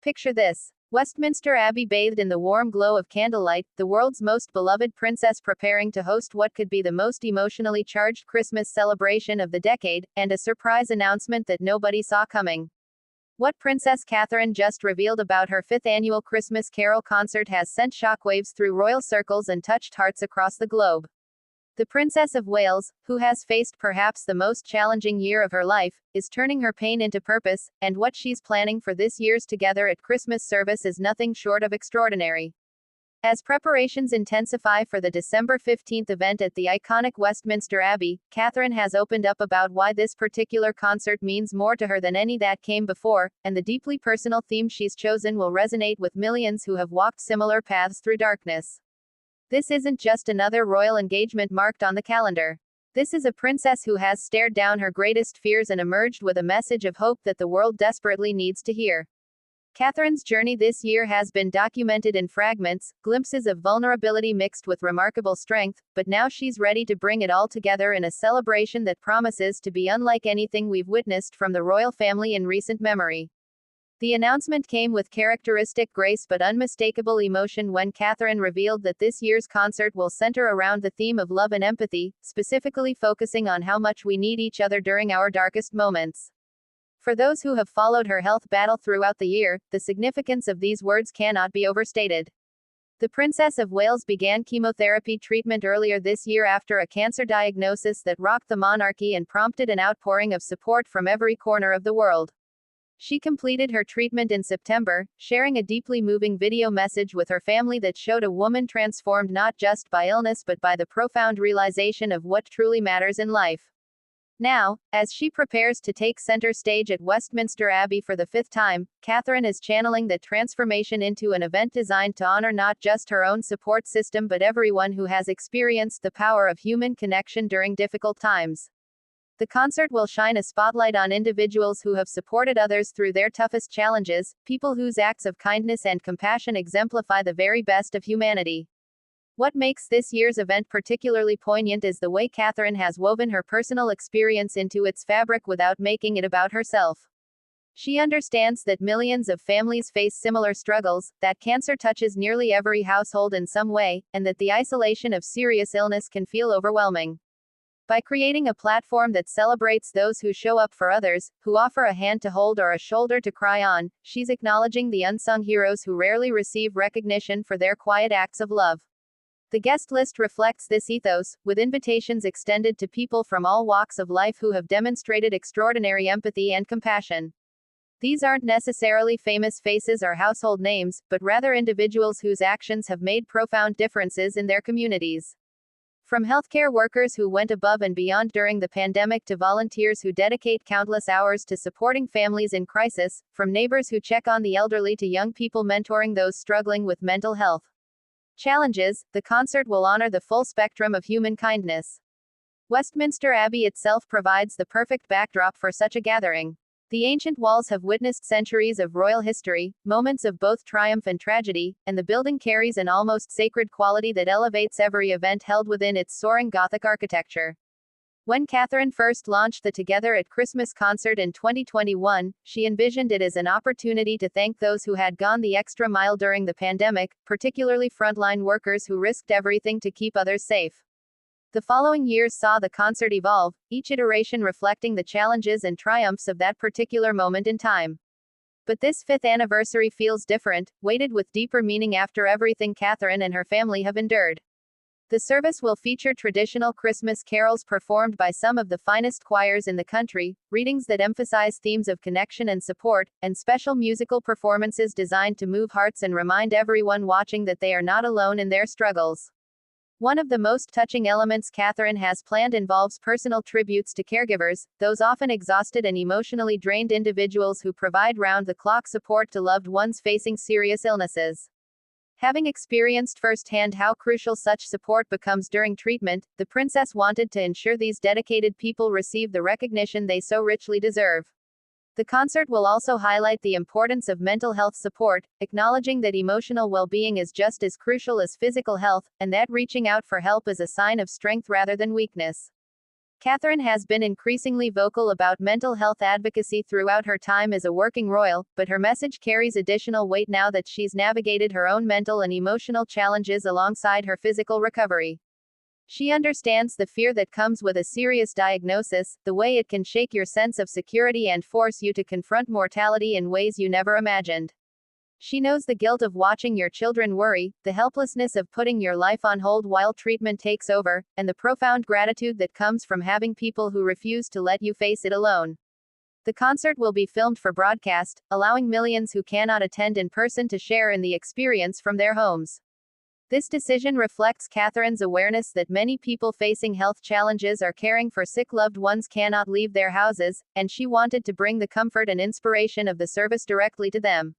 Picture this. Westminster Abbey bathed in the warm glow of candlelight, the world's most beloved princess preparing to host what could be the most emotionally charged Christmas celebration of the decade, and a surprise announcement that nobody saw coming. What Princess Catherine just revealed about her 5th annual Christmas Carol concert has sent shockwaves through royal circles and touched hearts across the globe. The Princess of Wales, who has faced perhaps the most challenging year of her life, is turning her pain into purpose, and what she's planning for this year's Together at Christmas service is nothing short of extraordinary. As preparations intensify for the December 15th event at the iconic Westminster Abbey, Catherine has opened up about why this particular concert means more to her than any that came before, and the deeply personal theme she's chosen will resonate with millions who have walked similar paths through darkness. This isn't just another royal engagement marked on the calendar. This is a princess who has stared down her greatest fears and emerged with a message of hope that the world desperately needs to hear. Catherine's journey this year has been documented in fragments, glimpses of vulnerability mixed with remarkable strength, but now she's ready to bring it all together in a celebration that promises to be unlike anything we've witnessed from the royal family in recent memory. The announcement came with characteristic grace but unmistakable emotion when Catherine revealed that this year's concert will center around the theme of love and empathy, specifically focusing on how much we need each other during our darkest moments. For those who have followed her health battle throughout the year, the significance of these words cannot be overstated. The Princess of Wales began chemotherapy treatment earlier this year after a cancer diagnosis that rocked the monarchy and prompted an outpouring of support from every corner of the world. She completed her treatment in September, sharing a deeply moving video message with her family that showed a woman transformed not just by illness but by the profound realization of what truly matters in life. Now, as she prepares to take center stage at Westminster Abbey for the 5th time, Catherine is channeling that transformation into an event designed to honor not just her own support system but everyone who has experienced the power of human connection during difficult times. The concert will shine a spotlight on individuals who have supported others through their toughest challenges, people whose acts of kindness and compassion exemplify the very best of humanity. What makes this year's event particularly poignant is the way Catherine has woven her personal experience into its fabric without making it about herself. She understands that millions of families face similar struggles, that cancer touches nearly every household in some way, and that the isolation of serious illness can feel overwhelming. By creating a platform that celebrates those who show up for others, who offer a hand to hold or a shoulder to cry on, she's acknowledging the unsung heroes who rarely receive recognition for their quiet acts of love. The guest list reflects this ethos, with invitations extended to people from all walks of life who have demonstrated extraordinary empathy and compassion. These aren't necessarily famous faces or household names, but rather individuals whose actions have made profound differences in their communities. From healthcare workers who went above and beyond during the pandemic to volunteers who dedicate countless hours to supporting families in crisis, from neighbors who check on the elderly to young people mentoring those struggling with mental health challenges, the concert will honor the full spectrum of human kindness. Westminster Abbey itself provides the perfect backdrop for such a gathering. The ancient walls have witnessed centuries of royal history, moments of both triumph and tragedy, and the building carries an almost sacred quality that elevates every event held within its soaring Gothic architecture. When Catherine first launched the Together at Christmas concert in 2021, she envisioned it as an opportunity to thank those who had gone the extra mile during the pandemic, particularly frontline workers who risked everything to keep others safe. The following years saw the concert evolve, each iteration reflecting the challenges and triumphs of that particular moment in time. But this 5th anniversary feels different, weighted with deeper meaning after everything Catherine and her family have endured. The service will feature traditional Christmas carols performed by some of the finest choirs in the country, readings that emphasize themes of connection and support, and special musical performances designed to move hearts and remind everyone watching that they are not alone in their struggles. One of the most touching elements Catherine has planned involves personal tributes to caregivers, those often exhausted and emotionally drained individuals who provide round-the-clock support to loved ones facing serious illnesses. Having experienced firsthand how crucial such support becomes during treatment, the princess wanted to ensure these dedicated people receive the recognition they so richly deserve. The concert will also highlight the importance of mental health support, acknowledging that emotional well-being is just as crucial as physical health, and that reaching out for help is a sign of strength rather than weakness. Catherine has been increasingly vocal about mental health advocacy throughout her time as a working royal, but her message carries additional weight now that she's navigated her own mental and emotional challenges alongside her physical recovery. She understands the fear that comes with a serious diagnosis, the way it can shake your sense of security and force you to confront mortality in ways you never imagined. She knows the guilt of watching your children worry, the helplessness of putting your life on hold while treatment takes over, and the profound gratitude that comes from having people who refuse to let you face it alone. The concert will be filmed for broadcast, allowing millions who cannot attend in person to share in the experience from their homes. This decision reflects Catherine's awareness that many people facing health challenges or caring for sick loved ones cannot leave their houses, and she wanted to bring the comfort and inspiration of the service directly to them.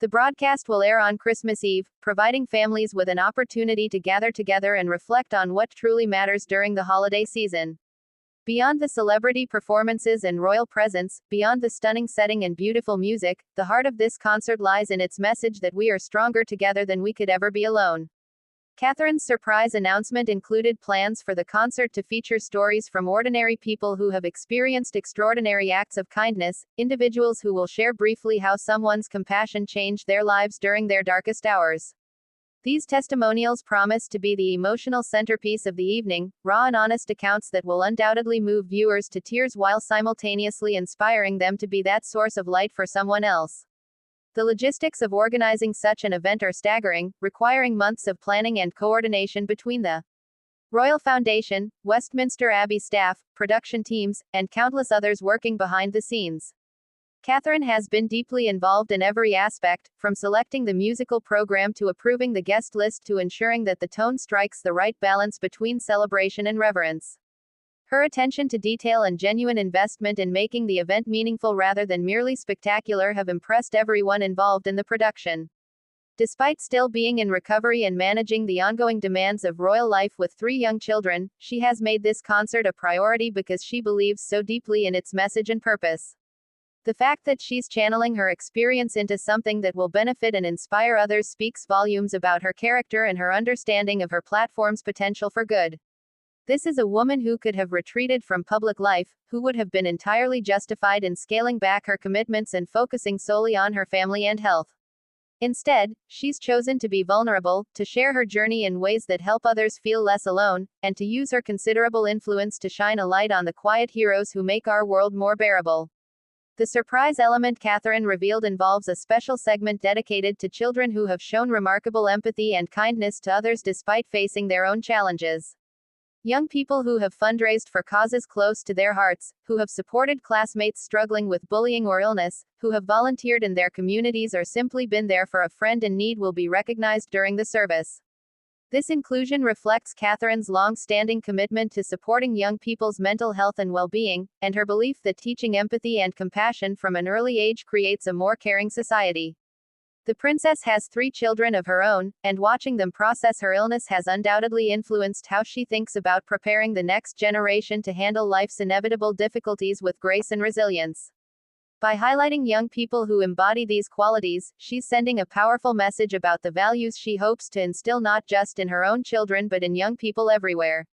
The broadcast will air on Christmas Eve, providing families with an opportunity to gather together and reflect on what truly matters during the holiday season. Beyond the celebrity performances and royal presence, beyond the stunning setting and beautiful music, the heart of this concert lies in its message that we are stronger together than we could ever be alone. Catherine's surprise announcement included plans for the concert to feature stories from ordinary people who have experienced extraordinary acts of kindness, individuals who will share briefly how someone's compassion changed their lives during their darkest hours. These testimonials promise to be the emotional centerpiece of the evening, raw and honest accounts that will undoubtedly move viewers to tears while simultaneously inspiring them to be that source of light for someone else. The logistics of organizing such an event are staggering, requiring months of planning and coordination between the Royal Foundation, Westminster Abbey staff, production teams, and countless others working behind the scenes. Catherine has been deeply involved in every aspect, from selecting the musical program to approving the guest list to ensuring that the tone strikes the right balance between celebration and reverence. Her attention to detail and genuine investment in making the event meaningful rather than merely spectacular have impressed everyone involved in the production. Despite still being in recovery and managing the ongoing demands of royal life with 3 young children, she has made this concert a priority because she believes so deeply in its message and purpose. The fact that she's channeling her experience into something that will benefit and inspire others speaks volumes about her character and her understanding of her platform's potential for good. This is a woman who could have retreated from public life, who would have been entirely justified in scaling back her commitments and focusing solely on her family and health. Instead, she's chosen to be vulnerable, to share her journey in ways that help others feel less alone, and to use her considerable influence to shine a light on the quiet heroes who make our world more bearable. The surprise element Catherine revealed involves a special segment dedicated to children who have shown remarkable empathy and kindness to others despite facing their own challenges. Young people who have fundraised for causes close to their hearts, who have supported classmates struggling with bullying or illness, who have volunteered in their communities or simply been there for a friend in need will be recognized during the service. This inclusion reflects Catherine's long-standing commitment to supporting young people's mental health and well-being, and her belief that teaching empathy and compassion from an early age creates a more caring society. The princess has 3 children of her own, and watching them process her illness has undoubtedly influenced how she thinks about preparing the next generation to handle life's inevitable difficulties with grace and resilience. By highlighting young people who embody these qualities, she's sending a powerful message about the values she hopes to instill not just in her own children but in young people everywhere.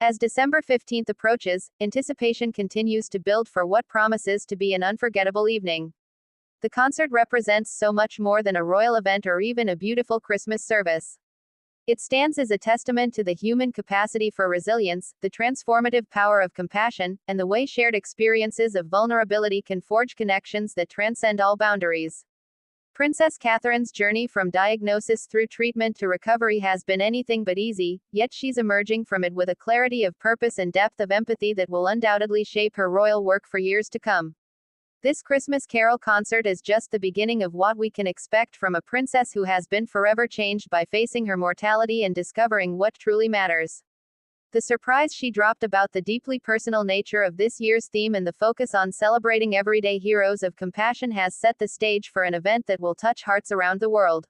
As December 15th approaches, anticipation continues to build for what promises to be an unforgettable evening. The concert represents so much more than a royal event or even a beautiful Christmas service. It stands as a testament to the human capacity for resilience, the transformative power of compassion, and the way shared experiences of vulnerability can forge connections that transcend all boundaries. Princess Catherine's journey from diagnosis through treatment to recovery has been anything but easy, yet she's emerging from it with a clarity of purpose and depth of empathy that will undoubtedly shape her royal work for years to come. This Christmas Carol concert is just the beginning of what we can expect from a princess who has been forever changed by facing her mortality and discovering what truly matters. The surprise she dropped about the deeply personal nature of this year's theme and the focus on celebrating everyday heroes of compassion has set the stage for an event that will touch hearts around the world.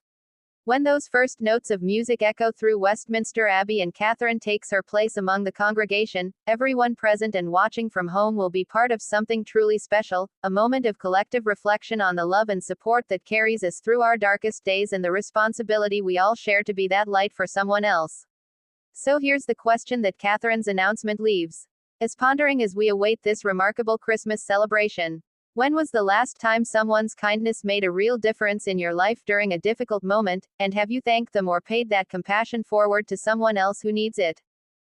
When those first notes of music echo through Westminster Abbey and Catherine takes her place among the congregation, everyone present and watching from home will be part of something truly special, a moment of collective reflection on the love and support that carries us through our darkest days and the responsibility we all share to be that light for someone else. So here's the question that Catherine's announcement leaves. As pondering as we await this remarkable Christmas celebration. When was the last time someone's kindness made a real difference in your life during a difficult moment, and have you thanked them or paid that compassion forward to someone else who needs it?